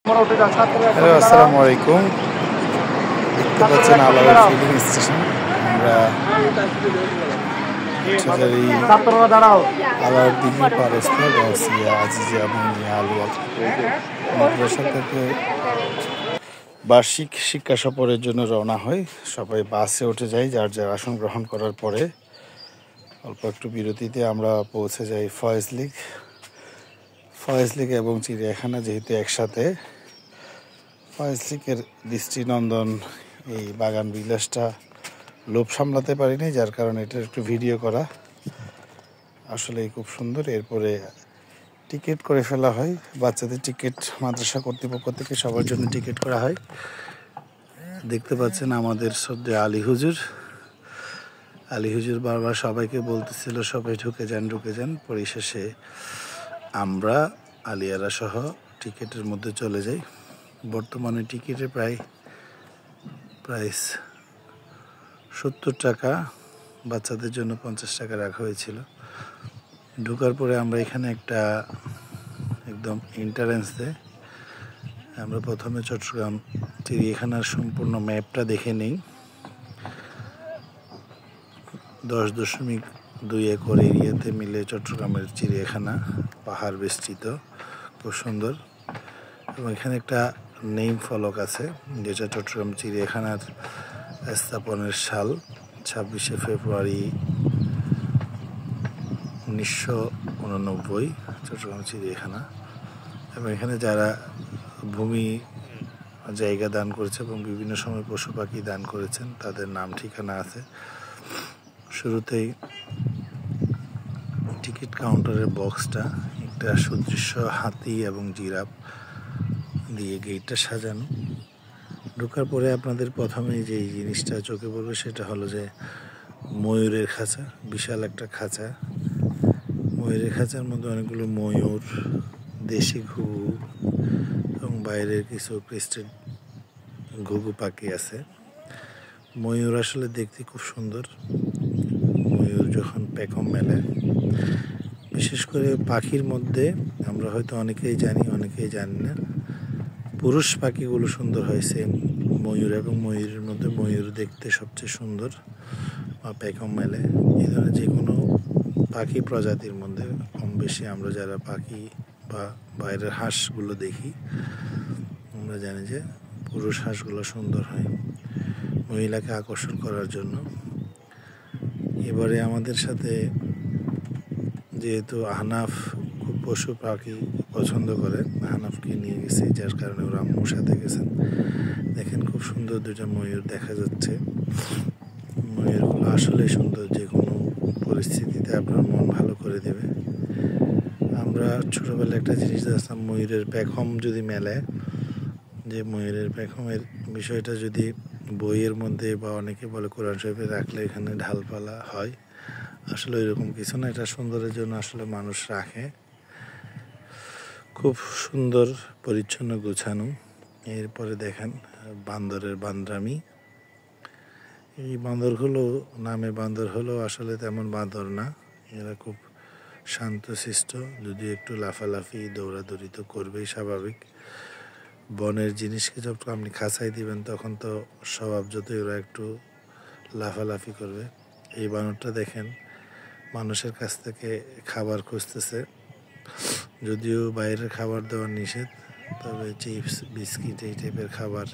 Hello, আসসালামু আলাইকুম। দেখতে পাচ্ছেন আলাউর ফিলিং স্টেশন। আমরা আলাউর দিঘির পারস্থ গাউসিয়া আজিজিয়া মুনিয়া আলুয়া মাদ্রাসা থেকে বার্ষিক শিক্ষা সফরের জন্য রওনা হয়। সবাই বাসে উঠে যাই যার যার আসন গ্রহণ করার পরে। অল্প একটু বিরতিতে আমরা পৌঁছে যাই ফয়েজ লেক এবং চিড়িয়াখানা যেহেতু একসাথে। ফয়েজ লেকের দৃষ্টিনন্দন এই বাগান বিলাসটা লোভ সামলাতে পারিনি, যার কারণে এটা একটু ভিডিও করা। আসলেই খুব সুন্দর। এরপরে টিকিট করে ফেলা হয়, বাচ্চাদের টিকিট মাদ্রাসা কর্তৃপক্ষ থেকে সবার জন্য টিকিট করা হয়। দেখতে পাচ্ছেন আমাদের শ্রদ্ধে আলী হুজুর বারবার সবাইকে বলতেছিল সবাই ঢুকে যান। পরিশেষে আমরা আলিয়ারা সহ টিকিটের মধ্যে চলে যাই। বর্তমানে টিকিটের প্রাইস 70 টাকা, বাচ্চাদের জন্য 50 টাকা রাখা হয়েছিল। ঢোকার পরে আমরা এখানে একটা একদম এন্ট্রান্স দেয়। আমরা প্রথমে চট্টগ্রাম চিড়িয়াখানার সম্পূর্ণ ম্যাপটা দেখে নিই। 10.2 একর এরিয়াতে মিলে চট্টগ্রামের চিড়িয়াখানা, পাহাড় বেষ্টিত, খুব সুন্দর। এবং এখানে একটা নেম ফলক আছে যেটা চট্টগ্রাম চিড়িয়াখানার স্থাপনের সাল 26শে ফেব্রুয়ারি 1989 চট্টগ্রাম চিড়িয়াখানা। এবং এখানে যারা ভূমি জায়গা দান করেছে এবং বিভিন্ন সময় পশু পাখি দান করেছেন তাদের নাম ঠিকানা আছে। শুরুতেই টিকিট কাউন্টারের বক্সটা একটা সুদৃশ্য হাতি এবং জিরাফ দিয়ে গেটটা সাজানো। ঢোকার পরে আপনাদের প্রথমেই যে জিনিসটা চোখে পড়বে সেটা হলো যে ময়ূরের খাঁচা, বিশাল একটা খাঁচা। ময়ূরের খাঁচার মধ্যে অনেকগুলো ময়ূর, দেশি ঘুঘু এবং বাইরের কিছু ক্রিস্টেড ঘুঘু পাখি আছে। ময়ূর আসলে দেখতে খুব সুন্দর। ময়ূর যখন পেখম মেলে, বিশেষ করে পাখির মধ্যে আমরা হয়তো অনেকেই জানি অনেকেই জানি না, পুরুষ পাখিগুলো সুন্দর হয়েছে ময়ূর, এবং ময়ূরের মধ্যে ময়ূর দেখতে সবচেয়ে সুন্দর বা পেখম মেলে। এই ধরনের যে কোনো পাখি প্রজাতির মধ্যে কম বেশি আমরা যারা পাখি বা বাইরের হাঁসগুলো দেখি আমরা জানি যে পুরুষ হাঁসগুলো সুন্দর হয় মহিলাকে আকর্ষণ করার জন্য। এবারে আমাদের সাথে যেহেতু আহনাফ খুব পশু পাখি পছন্দ করে, আহনাফকে নিয়ে গেছে, যার কারণে ওরা আম্মুর সাথে গেছেন। দেখেন খুব সুন্দর দুইটা ময়ূর দেখা যাচ্ছে। ময়ূরগুলো আসলে সুন্দর, যে কোনো পরিস্থিতিতে আপনার মন ভালো করে দেবে। আমরা ছোটোবেলায় একটা জিনিস দেখতাম, ময়ূরের পেখম যদি মেলে, যে ময়ূরের পেখমের বিষয়টা যদি বইয়ের মধ্যে বা অনেকে বলে কোরআন শরীফে রাখলে এখানে ঢালপালা হয়, আসলে এরকম কিছু না। এটা সুন্দরের জন্য আসলে মানুষ রাখে। খুব সুন্দর, পরিচ্ছন্ন, গোছানো। এরপরে দেখেন বান্দরের বান্দরামি। এই বান্দরগুলো নামে বান্দর হলেও আসলে তেমন বান্দর না, এরা খুব শান্তশিষ্ট, যদি একটু লাফালাফি দৌড়াদৌড়ি তো করবেই, স্বাভাবিক। বনের জিনিসকে যখন আপনি খাঁচাই দিবেন তখন তো স্বভাব যতই ওরা একটু লাফালাফি করবে। এই বানরটা দেখেন মানুষের কাছ থেকে খাবার খুঁজতেছে, যদিও বাইরের খাবার দেওয়া নিষেধ, তবে চিপস বিস্কিট এই টাইপের খাবার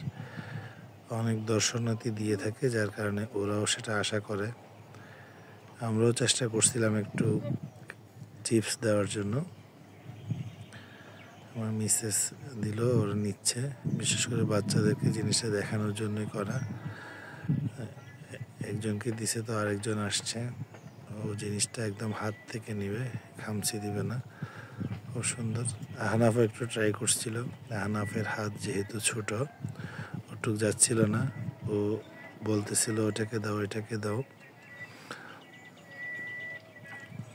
অনেক দর্শনার্থী দিয়ে থাকে, যার কারণে ওরাও সেটা আশা করে। আমরাও চেষ্টা করছিলাম একটু চিপস দেওয়ার জন্য, আমার মিসেস দিল, ওরা নিচ্ছে। বিশেষ করে বাচ্চাদেরকে জিনিসটা দেখানোর জন্যই করা। একজনকে দিছে তো আরেকজন আসছে, ও জিনিসটা একদম হাত থেকে নিবে, খামচি দিবে না। খুব সুন্দর। আহনাফও একটু ট্রাই করছিল, আহনাফের হাত যেহেতু ছোট ওটুক যাচ্ছিল না, ও বলতেছিল ওটাকে দাও এটাকে দাও।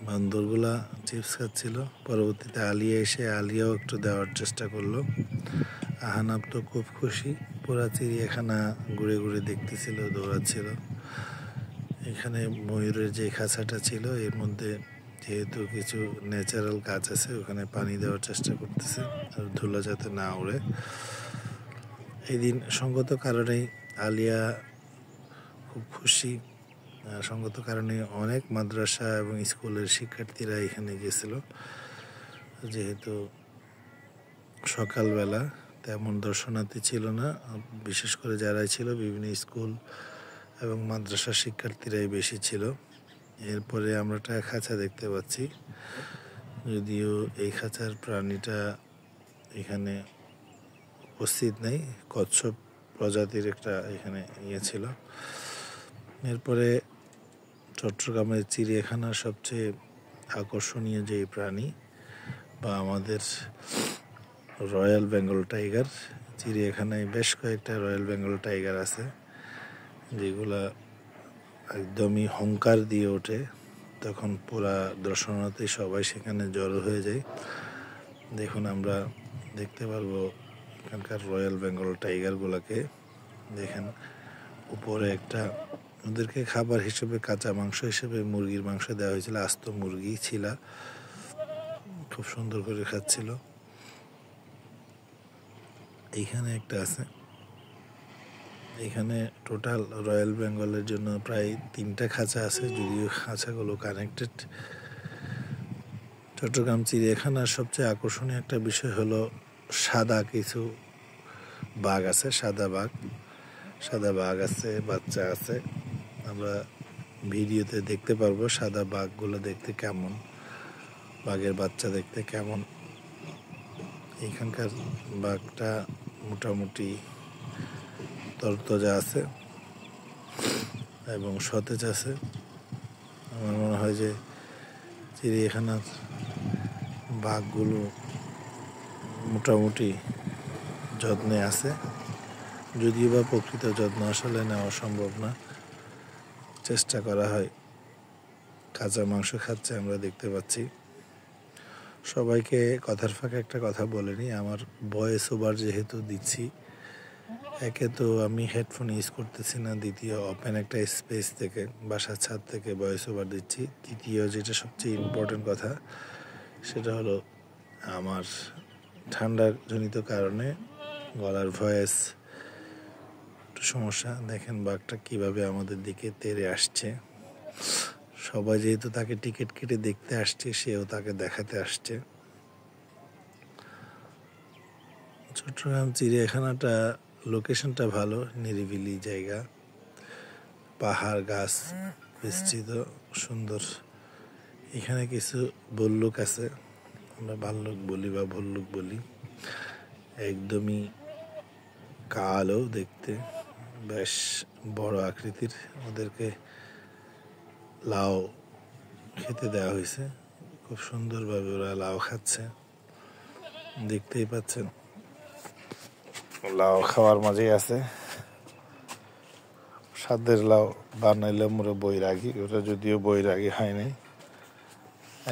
বান্দরগুলা চিপস খাচ্ছিল। পরবর্তীতে আলিয়া এসে আলিয়াও একটু দেওয়ার চেষ্টা করলো। আহনাফ তো খুব খুশি, পুরা চিড়িয়াখানা ঘুরে ঘুরে দেখতেছিল, দৌড়াচ্ছিল। এখানে ময়ূরের যে খাঁচাটা ছিল এর মধ্যে যেহেতু কিছু ন্যাচারাল গাছ আছে ওখানে পানি দেওয়ার চেষ্টা করতেছে আর ধুলা যাতে না উড়ে। এই দিন সঙ্গত কারণেই আলিয়া খুব খুশি। সঙ্গত কারণে অনেক মাদ্রাসা এবং স্কুলের শিক্ষার্থীরা এখানে গেছিল। যেহেতু সকালবেলা তেমন দর্শনার্থী ছিল না, বিশেষ করে যারাই ছিল বিভিন্ন স্কুল এবং মাদ্রাসার শিক্ষার্থীরাই বেশি ছিল। এরপরে আমরা একটা খাঁচা দেখতে পাচ্ছি, যদিও এই খাঁচার প্রাণীটা এখানে উপস্থিত নেই, কচ্ছপ প্রজাতির একটা এখানে ছিল। এরপরে চট্টগ্রামের চিড়িয়াখানার সবচেয়ে আকর্ষণীয় যে প্রাণী বা আমাদের রয়্যাল বেঙ্গল টাইগার, চিড়িয়াখানায় বেশ কয়েকটা রয়্যাল বেঙ্গল টাইগার আছে যেগুলা একদমই হুঙ্কার দিয়ে ওঠে, তখন পুরা দর্শনার্থী সবাই সেখানে জড়ো হয়ে যায়। দেখুন আমরা দেখতে পারবো এখানকার রয়্যাল বেঙ্গল টাইগারগুলোকে। দেখেন উপরে একটা ওদেরকে খাবার হিসেবে কাঁচা মাংস হিসেবে মুরগির মাংস দেওয়া হয়েছিল, আস্ত মুরগি ছিল, খুব সুন্দর করে খাচ্ছিল। এইখানে একটা আছে, এখানে টোটাল রয়্যাল বেঙ্গলের জন্য প্রায় 3টা খাঁচা আছে, যদিও খাঁচাগুলো কানেক্টেড। চট্টগ্রাম চিড়িয়াখানার সবচেয়ে আকর্ষণীয় একটা বিষয় হলো সাদা কিছু বাঘ আছে, সাদা বাঘ আছে, বাচ্চা আছে। আমরা ভিডিওতে দেখতে পারবো সাদা বাঘগুলো দেখতে কেমন, বাঘের বাচ্চা দেখতে কেমন। এখানকার বাঘটা মোটামুটি তরতাজা আছে এবং সতেজ আছে। আমার মনে হয় যে চিড়িয়াখানার বাঘগুলো মোটামুটি যত্নে আছে, যদিও বা প্রকৃত যত্ন আসলে নেওয়া সম্ভব না। চেষ্টা করা হয়, কাঁচা মাংস খাচ্ছে আমরা দেখতে পাচ্ছি। সবাইকে কথার ফাঁকে একটা কথা বলে নিই, আমার ভয়েস ওভার যেহেতু দিচ্ছি, একে তো আমি হেডফোন ইউজ করতেছি না, দ্বিতীয় ওপেন একটা স্পেস থেকে বাসার ছাদ থেকে ভয়েস ওভার দিচ্ছি, তৃতীয় যেটা সবচেয়ে ইম্পর্টেন্ট কথা সেটা হলো আমার ঠান্ডার জনিত কারণে গলার ভয়েস একটু সমস্যা। দেখেন বাঘটা কিভাবে আমাদের দিকে তেড়ে আসছে, সবাই যেহেতু তাকে টিকিট কেটে দেখতে আসছে সেও তাকে দেখাতে আসছে। চট্টগ্রাম চিড়িয়াখানাটা লোকেশনটা ভালো, নিরিবিলি জায়গা, পাহাড় গাছ বিস্তৃত সুন্দর। এখানে কিছু ভল্লুক আছে, আমরা ভাল্লুক বলি বা ভল্লুক বলি, একদমই কালো দেখতে, বেশ বড় আকৃতির। ওদেরকে লাউ খেতে দেওয়া হয়েছে, খুব সুন্দরভাবে ওরা লাউ খাচ্ছে, দেখতেই পাচ্ছেন লাউ খাওয়ার মজাই আছে। স্বাদের লাউ বানাইলে মোরে বৈরাগী, ওটা যদিও বৈরাগী হয় নাই,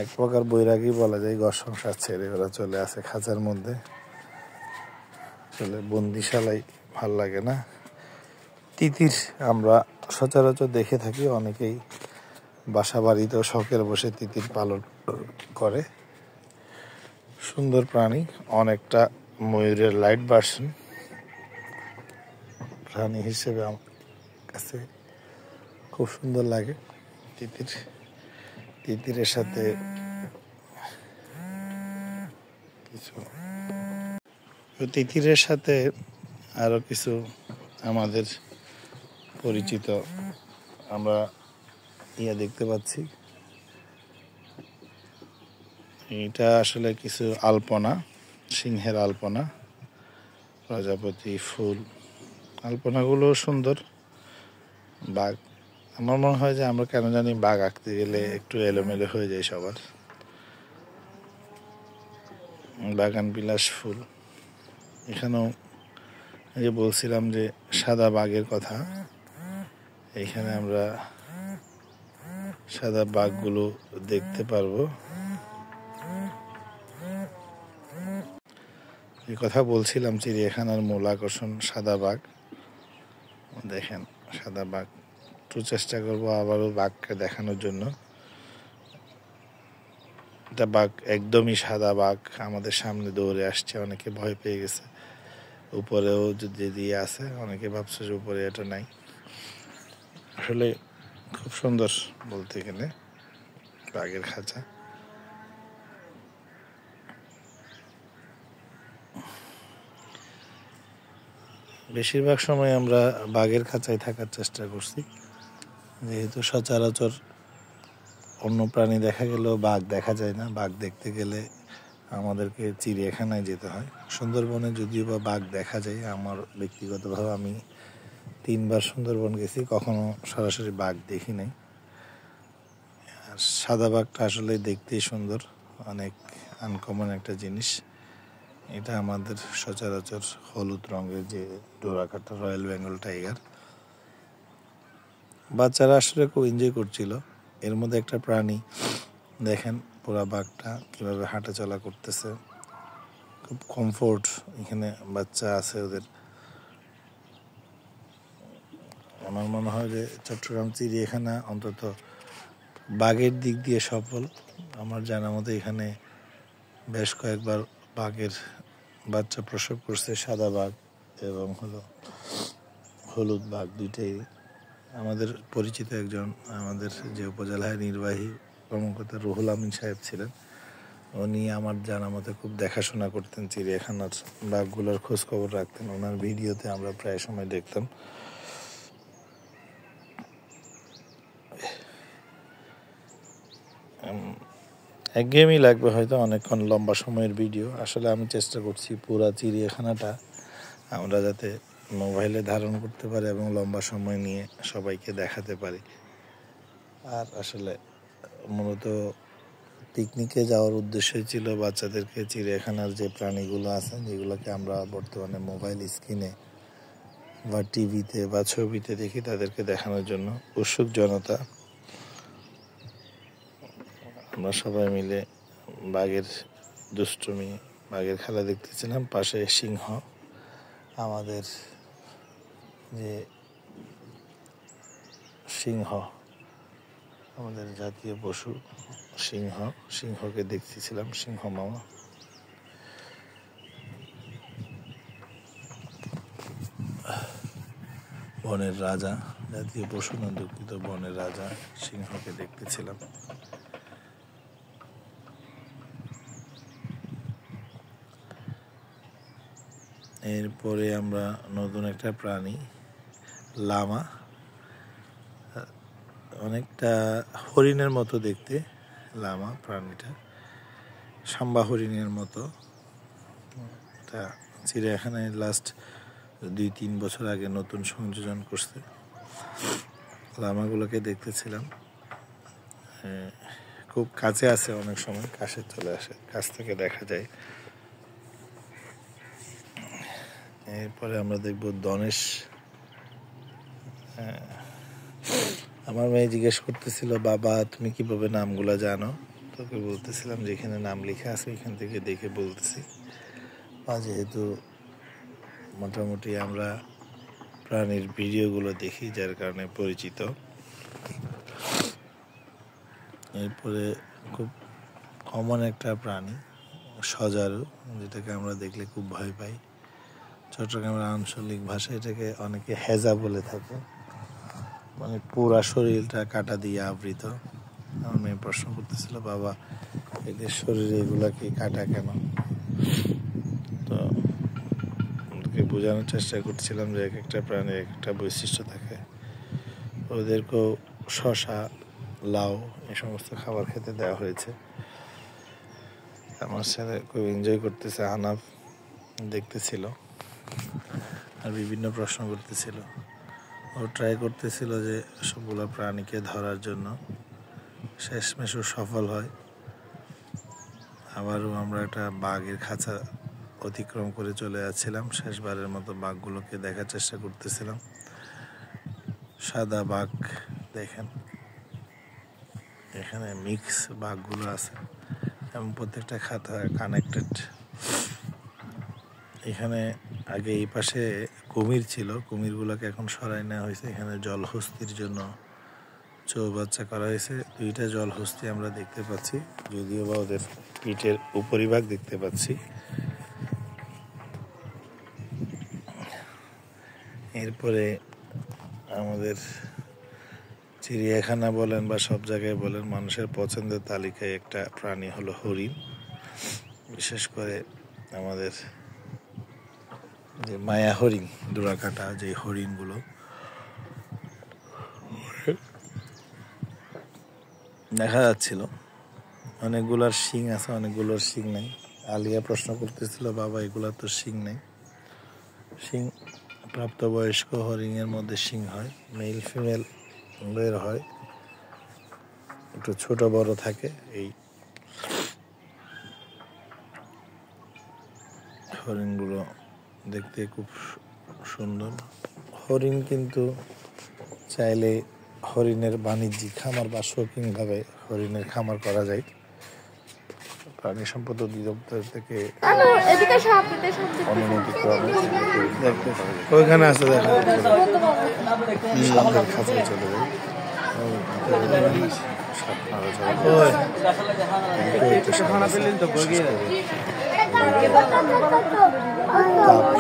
এক প্রকার বৈরাগী বলা যায়। ঘর সংসার ছেড়ে ওরা চলে আসে খাঁচার মধ্যে, চলে বন্দিশালায়, ভাল লাগে না। তিতির আমরা সচরাচর দেখে থাকি, অনেকেই বাসা বাড়িতেও শখের বসে তিতির পালন করে। সুন্দর প্রাণী, অনেকটা ময়ূরের লাইট ভার্সন প্রাণী হিসেবে আমার কাছে খুব সুন্দর লাগে। তিতিরের সাথে আরো কিছু আমাদের পরিচিত আমরা দেখতে পাচ্ছি। এটা আসলে কিছু আলপনা, সিংহের আলপনা, প্রজাপতি ফুল, আলপনাগুলো সুন্দর। বাঘ, আমার মনে হয় যে আমরা কেন জানি বাঘ আঁকতে গেলে একটু এলোমেলো হয়ে যায় সবার। বাগান বিলাস ফুল, এখানেও যে বলছিলাম যে সাদা বাঘের কথা, এইখানে আমরা সাদা বাঘগুলো দেখতে পারবো। এই কথা বলছিলাম, চিড়িয়াখানার মূল আকর্ষণ সাদা বাঘ। দেখেন সাদা বাঘ, একটু চেষ্টা করবো আবারও বাঘকে দেখানোর জন্য। এটা বাঘ একদমই সাদা বাঘ আমাদের সামনে দৌড়ে আসছে, অনেকে ভয় পেয়ে গেছে। উপরেও যদি আছে, অনেকে ভাবছে যে উপরে এটা নাই। আসলে খুব সুন্দর বলতে গেলে বাঘের খাঁচা। বেশিরভাগ সময় আমরা বাঘের খাঁচায় থাকার চেষ্টা করছি, যেহেতু সচরাচর অন্য প্রাণী দেখা গেলেও বাঘ দেখা যায় না। বাঘ দেখতে গেলে আমাদেরকে চিড়িয়াখানায় যেতে হয়। সুন্দরবনে যদিও বা বাঘ দেখা যায়, আমার ব্যক্তিগতভাবে আমি 3 বার সুন্দরবন গেছি, কখনো সরাসরি বাঘ দেখি নাই। আর সাদা বাঘটা আসলে দেখতেই সুন্দর, অনেক আনকমন একটা জিনিস। এটা আমাদের সচরাচর হলুদ রঙের যে ডোরাকাটা রয়্যাল বেঙ্গল টাইগার। বাচ্চারা আসলে খুব এনজয় করছিল। এর মধ্যে একটা প্রাণী দেখেন, পুরা বাঘটা কিভাবে হাঁটা চলা করতেছে, খুব কমফোর্ট। এখানে বাচ্চা আছে ওদের। আমার মনে হয় যে চট্টগ্রাম চিড়িয়াখানা অন্তত বাঘের দিক দিয়ে সফল। আমার জানা মতো এখানে বেশ কয়েকবার বাঘের বাচ্চা প্রসব করছে, সাদা বাঘ এবং হলুদ বাঘ দুইটাই। আমাদের পরিচিত একজন, আমাদের যে উপজেলায় নির্বাহী কর্মকর্তা রুহুল আমিন সাহেব ছিলেন, উনি আমার জানা মতে খুব দেখাশোনা করতেন, চিড়িয়াখানার বাঘগুলোর খোঁজ খবর রাখতেন। ওনার ভিডিওতে আমরা প্রায় সময় দেখতাম। একঘেয়েমি লাগবে হয়তো অনেকক্ষণ লম্বা সময়ের ভিডিও। আসলে আমি চেষ্টা করছি পুরা চিড়িয়াখানাটা আমরা যাতে মোবাইলে ধারণ করতে পারি এবং লম্বা সময় নিয়ে সবাইকে দেখাতে পারি। আর আসলে মূলত পিকনিকে যাওয়ার উদ্দেশ্যই ছিল বাচ্চাদেরকে চিড়িয়াখানার যে প্রাণীগুলো আছে, যেগুলোকে আমরা বর্তমানে মোবাইল স্ক্রিনে বা টিভিতে বা ছবিতে দেখি, তাদেরকে দেখানোর জন্য উৎসুক জনতা। আমরা সবাই মিলে বাঘের দুষ্টুমি, বাঘের খেলা দেখতেছিলাম। পাশে সিংহ, আমাদের যে সিংহ, আমাদের জাতীয় পশু সিংহকে দেখতেছিলাম, সিংহ মামা। বনের রাজা, জাতীয় পশু না দুঃখিত, বনের রাজা সিংহকে দেখতেছিলাম। এরপরে আমরা নতুন একটা প্রাণী, লামা, অনেকটা হরিণের মতো দেখতে। লামা প্রাণীটা সাম্বা হরিণের মতো। এটা চিড়িয়াখানায় লাস্ট 2-3 বছর আগে নতুন সংযোজন করছে। লামাগুলোকে দেখতেছিলাম, খুব কাছে আছে, অনেক সময় কাছে চলে আসে, কাছ থেকে দেখা যায়। এরপরে আমরা দেখব ধনেশ। আমার মেয়ে জিজ্ঞেস করতেছিল, বাবা তুমি কিভাবে নামগুলো জানো? তোকে বলতেছিলাম যেখানে নাম লেখা আছে এখান থেকে দেখে বলতেছি। যেহেতু মোটামুটি আমরা প্রাণীর ভিডিওগুলো দেখি, যার কারণে পরিচিত। এরপরে খুব কমন একটা প্রাণী, সজারু, যেটাকে আমরা দেখলে খুব ভয় পাই। চট্টগ্রামের আঞ্চলিক ভাষায় এটাকে অনেকে হেজা বলে থাকে, মানে পুরা শরীরটা কাটা দিয়ে আবৃত। আমার মেয়ে প্রশ্ন করতেছিল, বাবা এদের শরীরে এগুলা কি কাটা কেন? তো ওদেরকে বোঝানোর চেষ্টা করছিলাম যে এক একটা প্রাণীর এক একটা বৈশিষ্ট্য থাকে। ওদেরকেও শসা, লাউ এই সমস্ত খাবার খেতে দেওয়া হয়েছে। আমার ছেলে খুব এনজয় করতেছে, আনাফ দেখতেছিল আর বিভিন্ন প্রশ্ন করতেছিল। ও ট্রাই করতেছিল যে সবগুলো প্রাণীকে ধরার জন্য, শেষমেশ সফল হয়। আবারও আমরা একটা বাঘের খাঁচা অতিক্রম করে চলে যাচ্ছিলাম, শেষবারের মতো বাঘগুলোকে দেখার চেষ্টা করতেছিলাম। সাদা বাঘ দেখেন, এখানে মিক্স বাঘগুলো আছে এবং প্রত্যেকটা খাঁচা কানেক্টেড। এখানে আগে এই পাশে কুমির ছিল, কুমিরগুলোকে এখন সরাই নেওয়া হয়েছে। এখানে জলহস্তির জন্য চৌবাচ্চা করা হয়েছে। দুইটা জলহস্তি আমরা দেখতে পাচ্ছি, যদিও বা ওদের পিঠের উপরিভাগ দেখতে পাচ্ছি। এরপরে আমাদের চিড়িয়াখানা বলেন বা সব জায়গায় বলেন, মানুষের পছন্দের তালিকায় একটা প্রাণী হলো হরিণ। বিশেষ করে আমাদের যে মায়া হরিণ, ডোরাকাটা যে হরিণগুলো দেখা যাচ্ছিল, অনেকগুলোর শিং আছে, অনেকগুলোর শিং নেই। আলিয়া প্রশ্ন করতেছিল, বাবা এগুলার তো শিং নেই। শিং প্রাপ্তবয়স্ক হরিণের মধ্যে শিং হয়, মেল ফিমেল বের হয়, একটু ছোট বড় থাকে। এই হরিণগুলো দেখতে খুব সুন্দর। হরিণ কিন্তু চাইলে হরিণের বাণিজ্যিক খামার বা শৌখিনভাবে হরিণের খামার করা যায়। প্রাণী সম্পদ অধিদপ্তর থেকে অনুমতি ক্রমে ওইখানে আছে, দেখা সাপের খাঁচায় চলে যায়।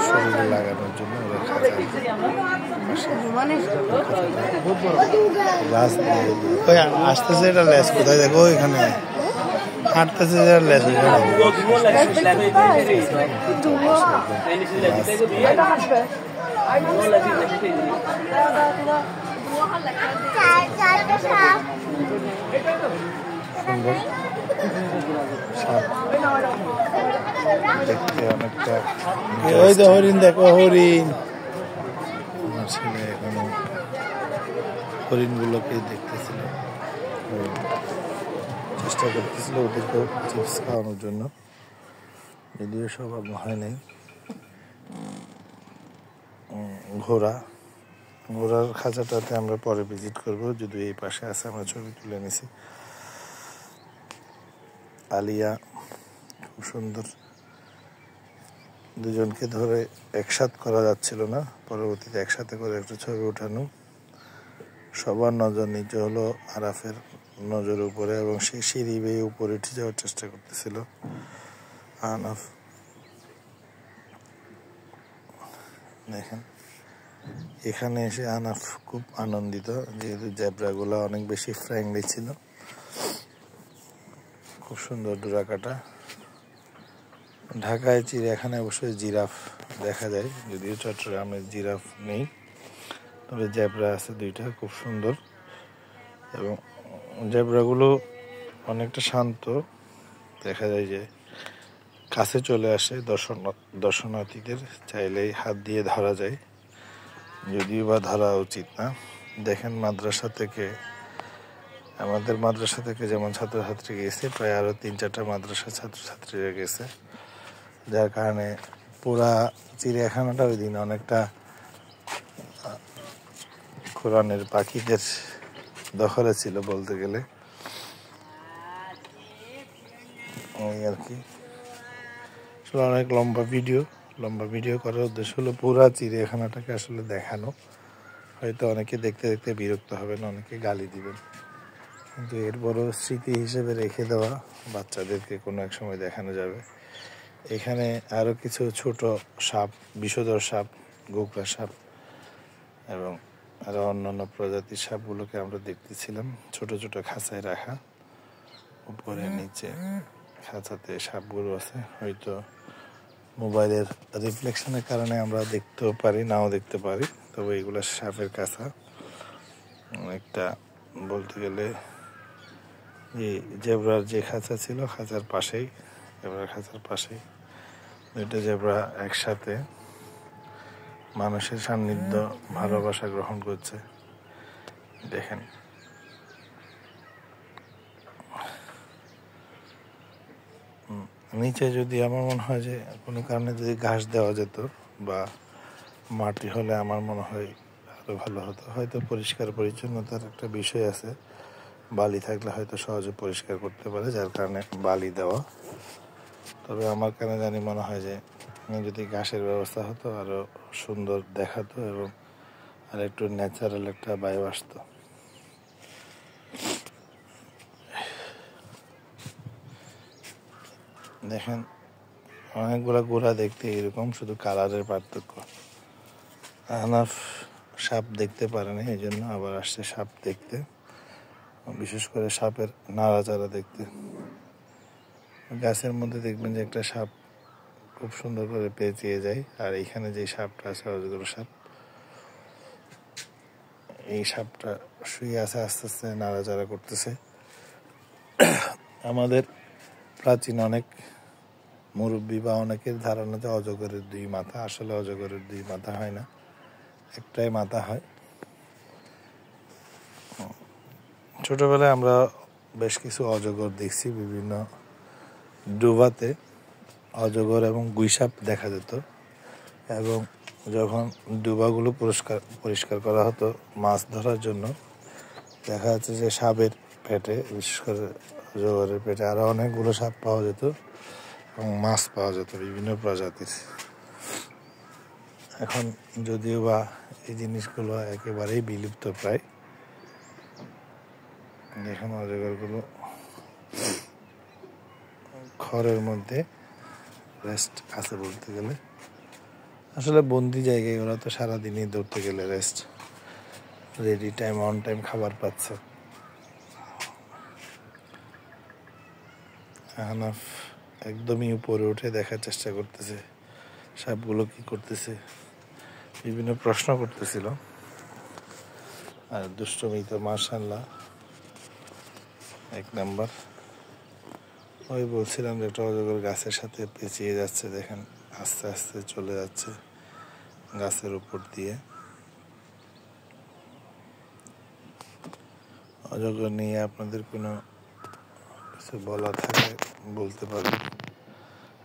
শরীরে লাগানোর জন্য আসতেছে, এটা লেস কোথায় দেখো, এখানে হাঁটতেছে, লেস দেখতে অনেকটা। ওই যে হরিণ, দেখো হরিণ। আমার ছেলে এখনো হরিণগুলোকে দেখতেছিল, চেষ্টা করতেছিল ওদেরকে চিপস খাওয়ানোর জন্য, যদিও সৌভাগ্য হয় নাই। ঘোড়ার খাঁচাটাতে আমরা পরে ভিজিট করব, যদি এই পাশে আছে, আমরা ছবি তুলে নিছি। আলিয়া খুব সুন্দর, দুজনকে ধরে একসাথ করা যাচ্ছিল না, পরবর্তীতে একসাথে করে একটা ছবি ওঠানো। সবার নজর নিচে হলো আরাফের নজর উপরে, এবং সেই সিঁড়ি বেয়ে উপরে উঠে যাওয়ার চেষ্টা করতেছিল আনাফ। দেখেন, এখানে এসে আনাফ খুব আনন্দিত, যেহেতু জেব্রাগুলো অনেক বেশি ফ্রেন্ডলি ছিল। খুব সুন্দর ডোরাকাটা। ঢাকায় চিড়িয়াখানায় অবশ্যই জিরাফ দেখা যায়, যদিও চট্টগ্রামে জিরাফ নেই, তবে জেব্রা আছে দুইটা, খুব সুন্দর। এবং জেব্রাগুলো অনেকটা শান্ত, দেখা যায় যে কাছে চলে আসে দর্শনার্থীদের, চাইলেই হাত দিয়ে ধরা যায়, যদিও বা ধরা উচিত না। দেখেন, মাদ্রাসা থেকে, আমাদের মাদ্রাসা থেকে যেমন ছাত্রছাত্রী গেছে, প্রায় আরও 3-4টা মাদ্রাসা ছাত্রছাত্রীরা গেছে, যার কারণে পুরা চিড়িয়াখানাটা ওই দিন অনেকটা কোরআনের পাখিদের দখলে ছিল বলতে গেলে। ওই আর কি, আসলে অনেক লম্বা ভিডিও করার উদ্দেশ্য হলো পুরা চিড়িয়াখানাটাকে আসলে দেখানো। হয়তো অনেকে দেখতে দেখতে বিরক্ত হবেন, অনেকে গালি দিবেন, কিন্তু এরপরও স্মৃতি হিসেবে রেখে দেওয়া, বাচ্চাদেরকে কোনো এক সময় দেখানো যাবে। এখানে আরও কিছু ছোট সাপ, বিষধর সাপ, গোকরা সাপ এবং আরও অন্যান্য প্রজাতির সাপগুলোকে আমরা দেখতেছিলাম, ছোট ছোট খাঁচায় রাখা। উপরে নিচে খাঁচাতে সাপগুলো আছে, হয়তো মোবাইলের রিফ্লেকশনের কারণে আমরা দেখতেও পারি, নাও দেখতে পারি, তবে এগুলো সাপের কাছা। একটা বলতে গেলে যে জেব্রার যে খাঁচা ছিল, খাঁচার পাশেই, জেব্রার খাঁচার পাশেই দুইটা জেব্রা একসাথে মানুষের সান্নিধ্য, ভালোবাসা গ্রহণ করছে। দেখেন, নিচে যদি আমার মনে হয় যে কোনো কারণে যদি ঘাস দেওয়া যেত বা মাটি হলে আমার মনে হয় আরও ভালো হতো। হয়তো পরিষ্কার পরিচ্ছন্নতার একটা বিষয় আছে, বালি থাকলে হয়তো সহজে পরিষ্কার করতে পারে, যার কারণে বালি দেওয়া। তবে আমার কেন জানি মনে হয় যে যদি ঘাসের ব্যবস্থা হতো আরও সুন্দর দেখাতো এবং আর একটু ন্যাচারাল একটা বায়ু আসতো। দেখেন অনেকগুলা গোড়া দেখতে এরকম, শুধু কালারের পার্থক্য। আহনাফ সাপ দেখতে পারেনি, এই জন্য আবার আসছে সাপ দেখতে, বিশেষ করে সাপের নাড়াচাড়া দেখতে। গাছের মধ্যে দেখবেন যে একটা সাপ খুব সুন্দর করে পেঁচিয়ে যায়, আর এইখানে যে সাপটা আছে অজগর সাপ, এই সাপটা শুয়ে আছে, আস্তে আস্তে নাড়াচাড়া করতেছে। আমাদের প্রাচীন অনেক মুরব্বী বা অনেকের ধারণা যে অজগরের দুই মাথা, আসলে অজগরের দুই মাথা হয় না, একটাই মাথা হয়। ছোটবেলায় আমরা বেশ কিছু অজগর দেখছি, বিভিন্ন ডোবাতে অজগর এবং গুইসাপ দেখা যেত, এবং যখন ডোবাগুলো পরিষ্কার করা হতো মাছ ধরার জন্য, দেখা যাচ্ছে যে সাপের পেটে, বিশেষ করে অজগরের পেটে আরও অনেকগুলো সাপ পাওয়া যেত এবং মাছ পাওয়া যেত বিভিন্ন প্রজাতির। এখন যদিও বা এই জিনিসগুলো একেবারেই বিলুপ্ত প্রায়। দেখুন অজগরগুলো খড়ের মধ্যে রেস্ট আছে বলতে গেলে, আসলে বন্দি জায়গায় ওরা তো সারাদিনই ধরতে গেলে rest, ready time on time খাবার পাচ্ছে। আহনাফ একদমই উপরে উঠে দেখার চেষ্টা করতেছে সাপগুলো কি করতেছে, বিভিন্ন প্রশ্ন করতেছিল। আর দুষ্টমি তো মাশাআল্লাহ এক নাম্বার। ওই বলছিলাম যে একটা অজগর গাছের সাথে পেঁচিয়ে যাচ্ছে, দেখেন আস্তে আস্তে চলে যাচ্ছে গাছের উপর দিয়ে। অজগর নিয়ে আপনাদের কোনো কিছু বলা থাকলে বলতে পারেন।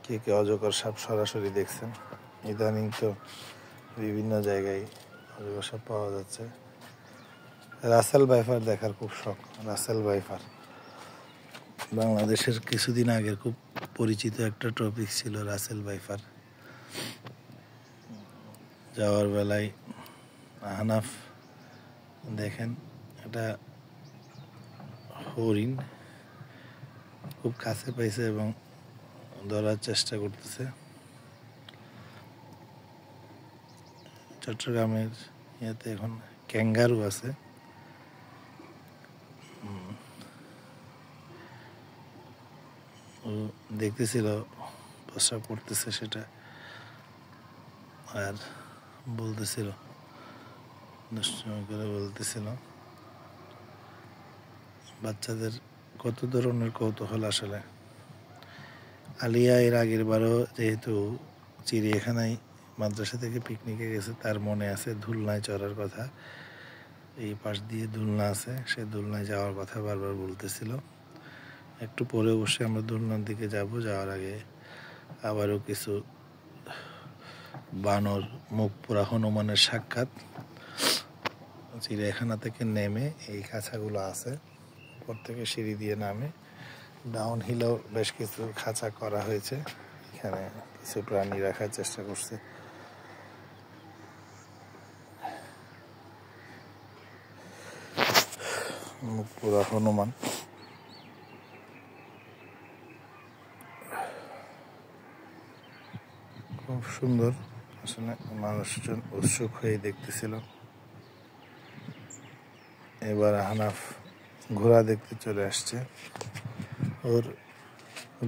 কে কে অজগর সাপ সরাসরি দেখছেন? ইদানিং তো বিভিন্ন জায়গায় অজগর সাপ পাওয়া যাচ্ছে। রাসেল ভাইপার দেখার খুব শখ। রাসেল ভাইপার বাংলাদেশের কিছুদিন আগের খুব পরিচিত একটা টপিক ছিল, রাসেল ভাইপার। যাওয়ার বেলায় আহনাফ দেখেন এটা হরিণ খুব কাছে পাইছে এবং ধরার চেষ্টা করতেছে। চট্টগ্রামের ইয়েতে এখন ক্যাঙ্গারু আছে, ও দেখতেছিল প্রস্রাব করতেছে সেটা, আর বলতেছিল, দুষ্টুমি করে বলতেছিল। বাচ্চাদের কত ধরনের কৌতূহল আসলে। আলিয়া এর আগের বারও যেহেতু চিড়িয়াখানায় মাদ্রাসা থেকে পিকনিকে গেছে, তার মনে আছে দোলনায় চড়ার কথা। এই পাশ দিয়ে দোলনা আছে, সে দোলনায় যাওয়ার কথা বারবার বলতেছিল। একটু পরে অবশ্যই আমরা দোলনার দিকে যাব। যাওয়ার আগে আবারও কিছু বানর, মুখ পোড়া হনুমানের সাক্ষাৎ। চিড়িয়াখানা থেকে নেমে এই খাঁচাগুলো আছে, উপর থেকে সিঁড়ি দিয়ে নামে ডাউন হিলেও বেশ কিছু খাঁচা করা হয়েছে, এখানে কিছু প্রাণী রাখার চেষ্টা করছে। মুখ পোড়া হনুমান খুব সুন্দর, আসলে মানুষজন উৎসুক হয়ে দেখতেছিল। এবার আহনাফ ঘোড়া দেখতে চলে আসছে। ওর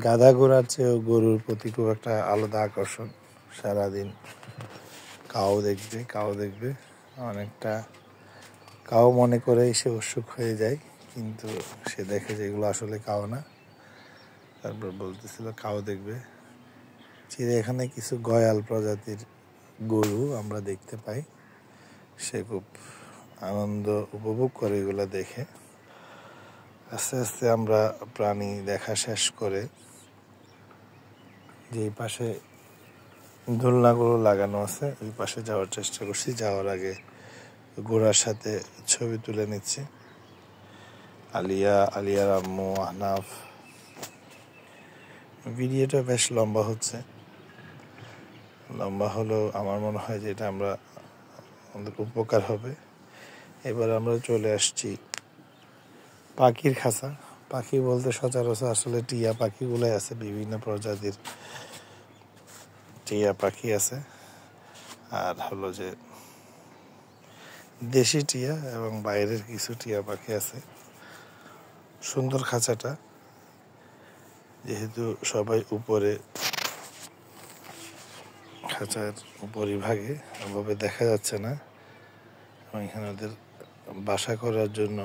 গাধা ঘোড়ার চেয়েও গরুর প্রতি খুব একটা আলাদা আকর্ষণ। সারাদিন কাউ দেখবে অনেকটা কাউ মনে করে সে উৎসুক হয়ে যায়, কিন্তু সে দেখে যে এগুলো আসলে কাউ না। তারপর বলতেছিল কাউ দেখবে। চিড়িয়াখানায় কিছু গয়াল প্রজাতির গরু আমরা দেখতে পাই, সে খুব আনন্দ উপভোগ করে এগুলো দেখে। আস্তে আস্তে আমরা প্রাণী দেখা শেষ করে যেই পাশে দোলনাগুলো লাগানো আছে ওই পাশে যাওয়ার চেষ্টা করছি। যাওয়ার আগে ঘোড়ার সাথে ছবি তুলে নিচ্ছি। আলিয়ার আম্মু, আহনাফ। ভিডিওটা বেশ লম্বা হচ্ছে, লম্বা হলেও আমার মনে হয় যে এটা আমাদের উপকার হবে। এবার আমরা চলে আসছি পাখির খাঁচা। পাখি বলতে সচরাচর আসলে টিয়া পাখিগুলোই আছে, বিভিন্ন প্রজাতির টিয়া পাখি আছে। আর হলো যে দেশি টিয়া এবং বাইরের কিছু টিয়া পাখি আছে। সুন্দর খাঁচাটা, যেহেতু সবাই উপরে, খাঁচার উপরিভাগে ওভাবে দেখা যাচ্ছে না। এখানে ওদের বাসা করার জন্য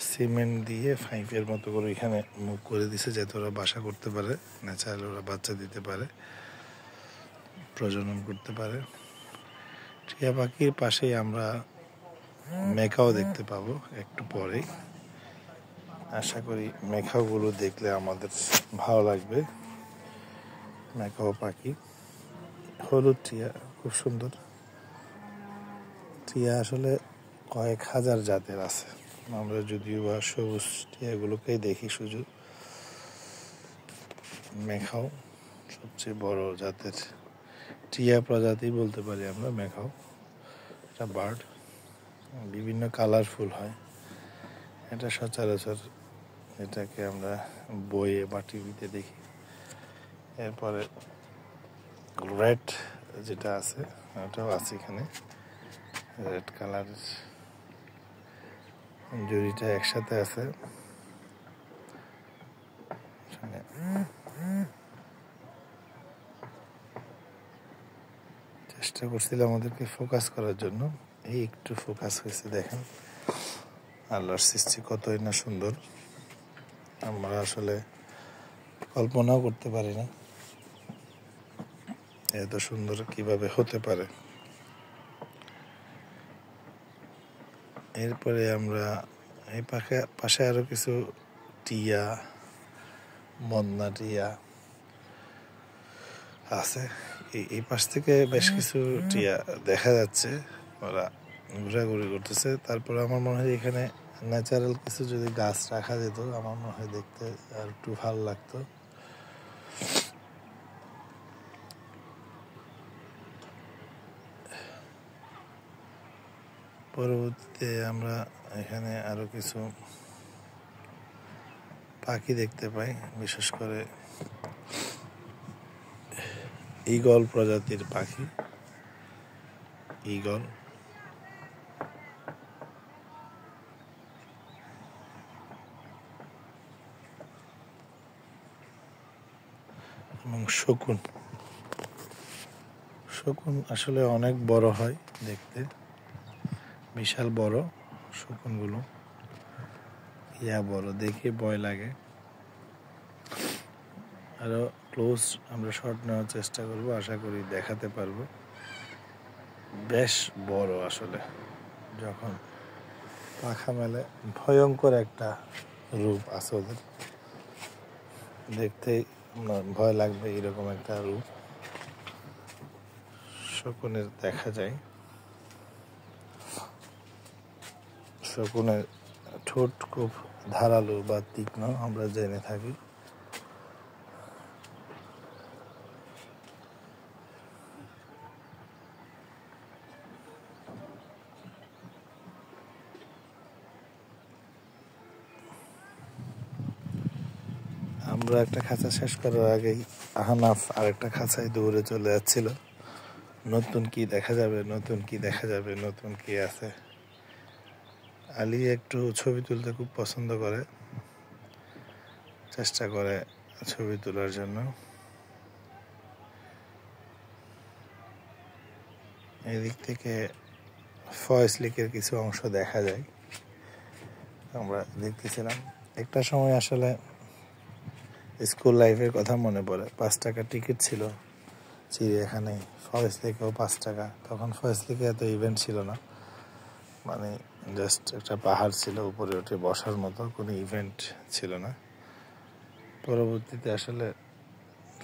সিমেন্ট দিয়ে পাইপের মতো করে এখানে মুখ করে দিছে, যাতে ওরা বাসা করতে পারে, ন্যাচারাল ওরা বাচ্চা দিতে পারে, প্রজনন করতে পারে। টিয়া পাখির পাশেই আমরা মেকাও দেখতে পাবো একটু পরেই। আশা করি মেকাওগুলো দেখলে আমাদের ভালো লাগবে। মেকাও পাখি, হলুদ টিয়া, খুব সুন্দর। টিয়া আসলে কয়েক হাজার জাতের আছে, আমরা যদিও বা সবুজ টিয়াগুলোকেই দেখি শুধু। মেকাও সবচেয়ে বড় জাতের টিয়া প্রজাতি বলতে পারি আমরা। মেকাও এটা বার্ড, বিভিন্ন কালারফুল হয়। এটা সচরাচর এটাকে আমরা বইয়ে বা টিভিতে দেখি। এরপরে রেড যেটা আছে, ওটাও আছে এখানে। রেড কালারের জুড়িটা একসাথে আছে। চেষ্টা করছিলাম আমাদেরকে ফোকাস করার জন্য, এই একটু ফোকাস হয়েছে। দেখেন আল্লাহর সৃষ্টি কতই না সুন্দর, আমরা আসলে কল্পনাও করতে পারি না এত সুন্দর কিভাবে হতে পারে। এরপরে আমরা এই পাশে আরো কিছু টিয়া, মদনা টিয়া আছে। এই পাশ থেকে বেশ কিছু টিয়া দেখা যাচ্ছে, ওরা ঘোরাঘুরি করতেছে। তারপরে আমার মনে হয় এখানে ন্যাচারাল কিছু যদি গাছ রাখা যেত, আমার মনে হয় দেখতে আর একটু ভালো লাগতো। পরবর্তীতে আমরা এখানে আরো কিছু পাখি দেখতে পাই, বিশেষ করে ঈগল প্রজাতির পাখি। ঈগল এবং শকুন। শকুন আসলে অনেক বড় হয় দেখতে, বিশাল বড় শকুনগুলো, বড় দেখে ভয় লাগে। আরো ক্লোজ আমরা শট নেওয়ার চেষ্টা করব, আশা করি দেখাতে পারবো। বেশ বড় আসলে, যখন পাখা মেলে ভয়ঙ্কর একটা রূপ আছে ওদের, দেখতেই ভয় লাগবে এরকম একটা রূপ শকুনের দেখা যায়। শকুনের ঠোঁট খুব ধারালো বা তীক্ষ্ণ, আমরা জেনে থাকি। আমরা একটা খাঁচা শেষ করার আগেই আহনাফ আরেকটা খাঁচায় দৌড়ে চলে যাচ্ছিল, নতুন কি দেখা যাবে, নতুন কি দেখা যাবে, নতুন কি আছে। আলী একটু ছবি তুলতে খুব পছন্দ করে, চেষ্টা করে ছবি তোলার জন্য। এদিক থেকে ফয়েজ লেকের কিছু অংশ দেখা যায়, আমরা দেখতেছিলাম। একটা সময় আসলে স্কুল লাইফের কথা মনে পড়ে। 5 টাকা টিকিট ছিল চিড়িয়াখানায়, ফয়েজ লেকেও 5 টাকা। তখন ফয়েজ লেকে এত ইভেন্ট ছিল না, মানে জাস্ট একটা পাহাড় ছিল, উপরে উঠে বসার মতো, কোনো ইভেন্ট ছিল না। পরবর্তীতে আসলে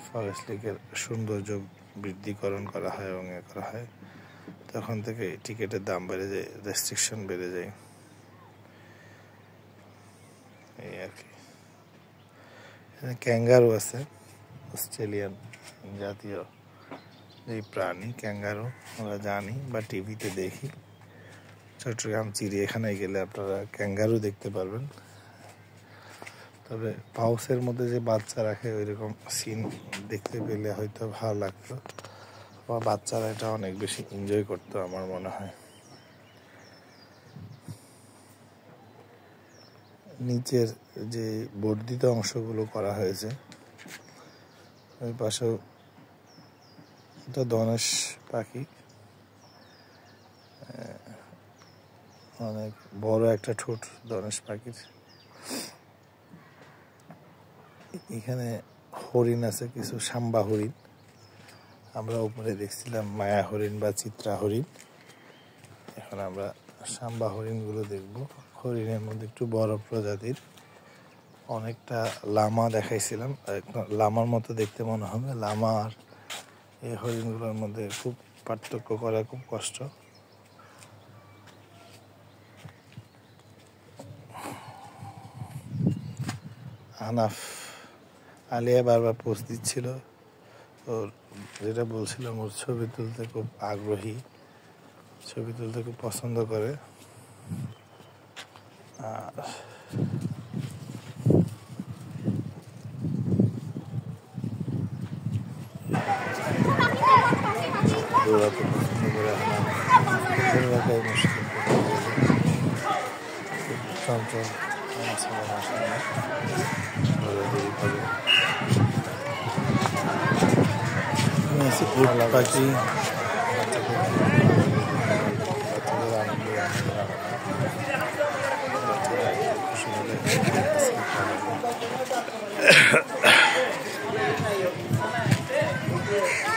ফরেস্ট লেকের সৌন্দর্য বৃদ্ধিকরণ করা হয় এবং এ করা হয়, তখন থেকে টিকিটের দাম বেড়ে যায়, রেস্ট্রিকশন বেড়ে যায়, এই আর কি। ক্যাঙ্গারু আছে, অস্ট্রেলিয়ান জাতীয় এই প্রাণী ক্যাঙ্গারু, আমরা জানি বা টিভিতে দেখি। চট্টগ্রাম চিড়িয়াখানায় গেলে আপনারা ক্যাঙ্গারু দেখতে পারবেন। তবে পাউসের মধ্যে যে বাচ্চা রাখে ওইরকম সিন দেখতে পেলে হয়তো ভালো লাগতো, বা বাচ্চারা এটা অনেক বেশি এনজয় করতো আমার মনে হয়। নিচের যে বর্ধিত অংশগুলো করা হয়েছে, ওই পাশেও এটা ধনেশ পাখি, অনেক বড় একটা ঠোঁট ধনেশ পাখির। এখানে হরিণ আছে, কিছু সাম্বা হরিণ। আমরা উপরে দেখছিলাম মায়া হরিণ বা চিত্রা হরিণ, এখন আমরা সাম্বা হরিণগুলো দেখব। হরিণের মধ্যে একটু বড় প্রজাতির, অনেকটা লামা দেখাইছিলাম, লামার মতো দেখতে মনে হবে। লামা আর এই হরিণগুলোর মধ্যে খুব পার্থক্য করা খুব কষ্ট। আনাফ আলিয়া বারবার পোস্ট দিচ্ছিল, ওর যেটা বলছিলাম ওর ছবি তুলতে খুব আগ্রহী, ছবি তুলতে খুব পছন্দ করে। আর দৌড়াতে পছন্দ করে, দৌড়াটাই মুশকিল, চঞ্চল পাখি।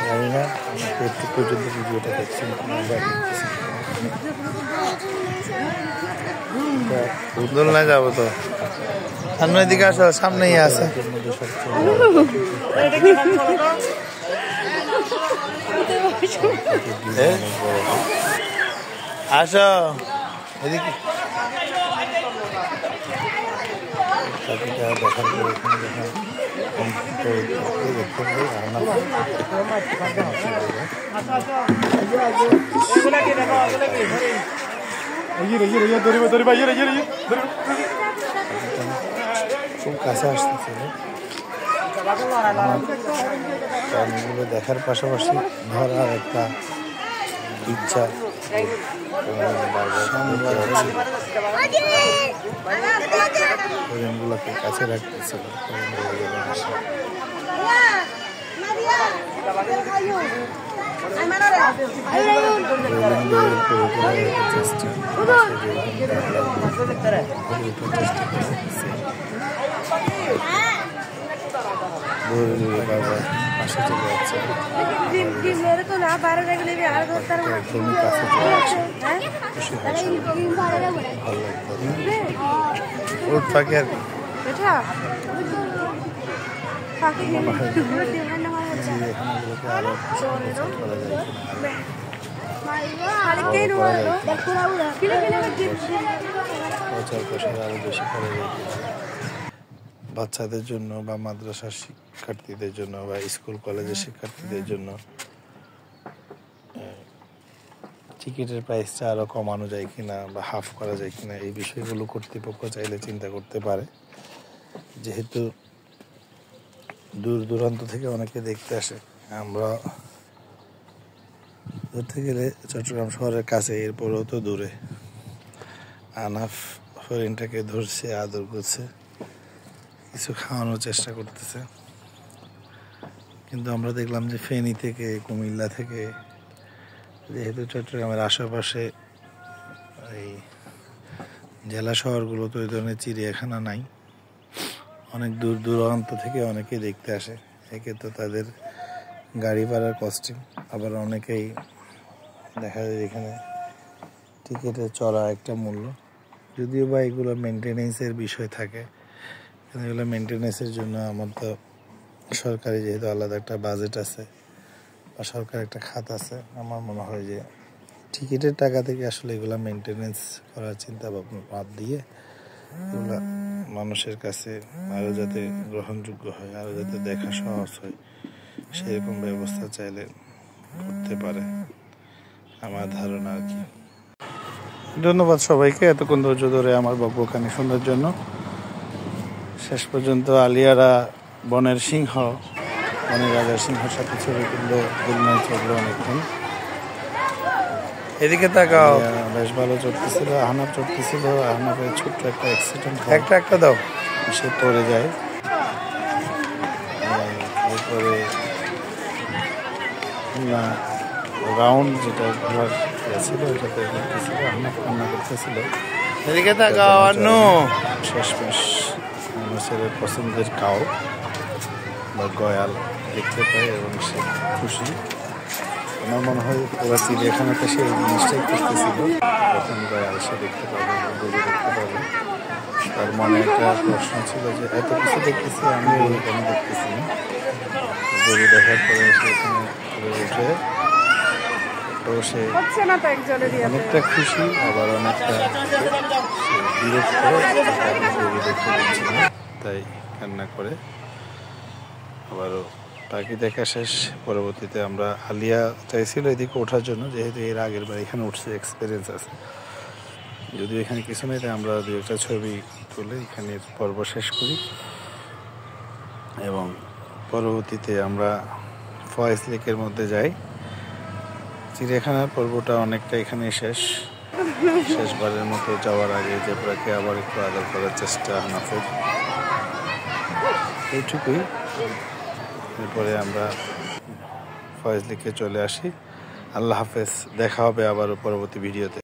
জানি না কতটুকু পর্যন্ত ভিডিওটা দেখছেন, দোলনা যাবো তো, সামনের দিকে আসো, সামনেই আছে। আসো এদিকে, পাখিটা দেখার পর এখানে খুব কাছে আসতেছিল। প্রাণীগুলো দেখার পাশাপাশি ধরার একটা ইচ্ছা, হরিণগুলোকে কাছে রাখতেছিল। পাশে চলে যাচ্ছে, একদমই কাছে চলে আসে, ভালো লাগতো। উট পাখি আর বাচ্চাদের জন্য বা মাদ্রাসার শিক্ষার্থীদের জন্য বা স্কুল কলেজের শিক্ষার্থীদের জন্য টিকিটের প্রাইসটা আরও কমানো যায় কিনা বা হাফ করা যায় কিনা, এই বিষয়গুলো কর্তৃপক্ষ চাইলে চিন্তা করতে পারে। যেহেতু দূর দূরান্ত থেকে অনেকে দেখতে আসে, আমরা ধরতে গেলে চট্টগ্রাম শহরের কাছে, এরপরেও তো দূরে। আনাফ হরিণটাকে ধরছে, আদর করছে, কিছু খাওয়ানোর চেষ্টা করতেছে। কিন্তু আমরা দেখলাম যে ফেনী থেকে, কুমিল্লা থেকে, যেহেতু চট্টগ্রামের আশেপাশে এই জেলা শহরগুলোতে ওই ধরনের চিড়িয়াখানা নাই, অনেক দূর দূরান্ত থেকে অনেকেই দেখতে আসে। একে তো তাদের গাড়ি ভাড়ার কস্টিং, আবার অনেকেই দেখা যায় এখানে টিকিটের চড়া একটা মূল্য, যদিও বা এগুলো মেনটেনেন্সের বিষয় থাকে। এগুলো মেনটেনেন্সের জন্য আমার তো সরকারি যেহেতু আলাদা একটা বাজেট আছে বা সরকার একটা খাত আছে, আমার মনে হয় যে টিকিটের টাকা থেকে আসলে এগুলো মেনটেনেন্স করার চিন্তা ভাবনা বাদ দিয়ে এগুলো মানুষের কাছে আরও যাতে গ্রহণযোগ্য হয়, আরও যাতে দেখা সহজ হয়, সেরকম ব্যবস্থা চাইলে করতে পারে আমার ধারণা আর কি। ধন্যবাদ সবাইকে এতক্ষণ ধৈর্য ধরে আমার বকবকানি শোনার জন্য। শেষ পর্যন্ত আলিয়ারা বনের সিংহ, বনের রাজার সিংহের সাথে ছবি তুললো, গুলমাই চললো অনেকক্ষণ। এদিকে তাকাও। বেশ ভালো চড়তেছিল, আহনাফ চড়তেছিল। আহনাফের ছোট্ট একটা অ্যাক্সিডেন্ট, একটা দাও। সে পড়ে যায়। এরপরে না রাউন্ড যেটা ঘোরার ছিল ওটাতে ঘুরতেছিল, আহনাফ কান্না করতেছিল। এদিকে তাকাও আন্নু। শেষমেশ ছেলের পছন্দের কাউ বা গয়াল দেখতে পায় এবং সে খুশি। আমার মনে হয় ওরা চিড়িয়াখানাতে সেই জিনিসটাই করতেছিল, যখন গয়াল সে দেখতে পাবে, গরু দেখতে পাবে। তার মনে একটা প্রশ্ন ছিল যে এত কিছু দেখতেছি, আমি গরু কেন দেখতেছি না। গরু দেখার পরে সে এখানে উঠে, তো সে অনেকটা খুশি, আবার অনেকটা বিরক্ত, গরু দেখতে পাচ্ছি না তাই কান্না করে। আবারও পাখি দেখা শেষ। পরবর্তীতে আমরা আলিয়া চাইছিল এদিকে ওঠার জন্য, যেহেতু এর আগের বার এখানে উঠছে, এক্সপিরিয়েন্স আছে। যদিও এখানে কিছু নেই, তাই আমরা দু একটা ছবি তুলে এখানে পর্ব শেষ করি এবং পরবর্তীতে আমরা ফয়েজ লেকের মধ্যে যাই। চিড়িয়াখানার পর্বটা অনেকটা এখানে শেষবারের মতো যাওয়ার আগে জেব্রাকে আবার একটু আদর করার চেষ্টা আহনাফের, এইটুকুই। এরপরে আমরা ফয়েজ লেকে চলে আসি। আল্লাহ হাফেজ, দেখা হবে আবারও পরবর্তী ভিডিওতে।